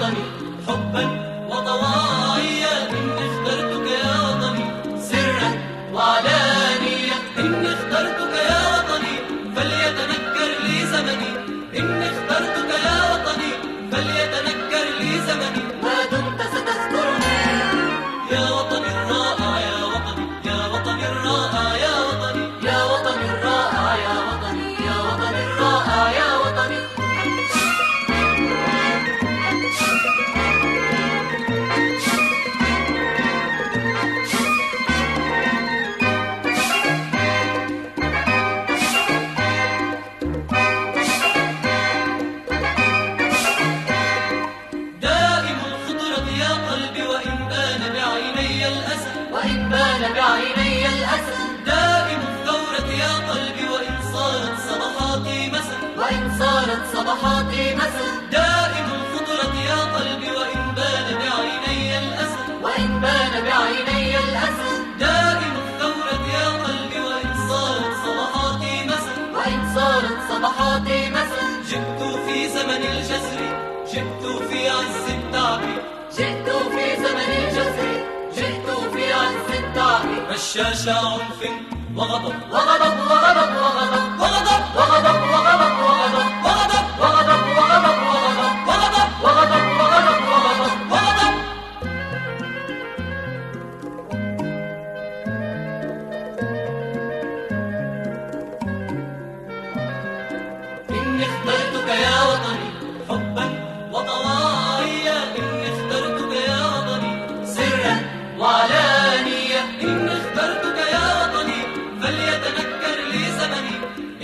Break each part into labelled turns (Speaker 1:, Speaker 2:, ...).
Speaker 1: وطني حبا وطواعيا، إني اخترتك يا وطني سرا وعلانية، إني اخترتك يا وطني فليتنكر لي زمني، إني اخترتك يا وطني فليتنكر لي زمني، ما دمت ستذكرني يا وطني الرائع يا وطني، يا وطني الرائع يا وطني، يا وطني الرائع يا وطني، يا وطني الرائع يا وطني. وإن بان بعيني الأسد دائم الثورة يا قلبي، وإن صارت صباحاتي مسا، وإن صارت صباحاتي مسا، دائم الخضرة يا قلبي، وإن بان بعيني الأسد، وإن بان بعيني الأسد، دائم الثورة يا قلبي، وإن صارت صباحاتي مسا، وإن صارت صباحاتي مسا، جئت في زمن الجزر، جئت في عز التعب، جئت في زمن الجزر، جئت في عز التعب، رشاش عنف وغضب وغضب وغضب وغضب وغضب وغضب وغضب وغضب وغضب وغضب وغضب وغضب وغضب وغضب وغضب وغضب. إني اخترتك يا وطني حبا وطواعيا، إني اخترتك يا وطني سرا وعلانية، إني اخترتك يا وطني فليتنكر لي زمني،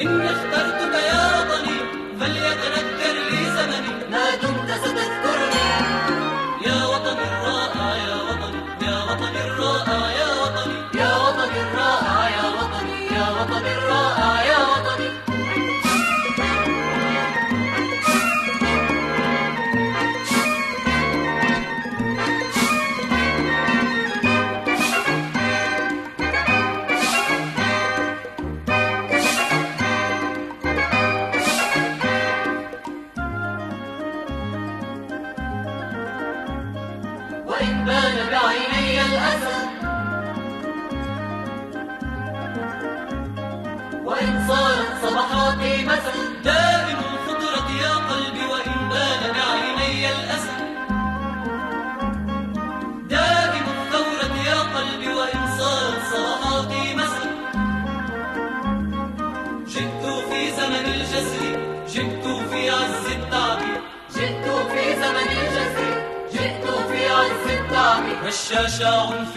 Speaker 1: إني اخترتك يا وطني فليتنكر لي زمني، ما دمت ستذكرني يا وطني الرائع يا وطني، يا وطني الرائع يا وطني، يا وطني الرائع يا وطني، يا وطني الرائع يا وطني. وإن بان بعيني الأسد، وإن صارت صباحاتي مسا، دائم الخضرة يا قلبي، وإن بان بعيني الأسد، دائم الثورة يا قلبي، وإن صارت صباحاتي مسا، جئت في زمن الجزر، جئت في عز التعب، جئت في زمن الجزر، جئت في عز التعب، رشاش عنف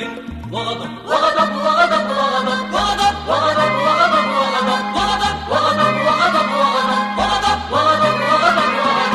Speaker 1: وغضب وغضب وغضب وغضب وغضب وغضب وغضب وغضب وغضب وغضب وغضب وغضب وغضب وغضب وغضب وغضب وغضب.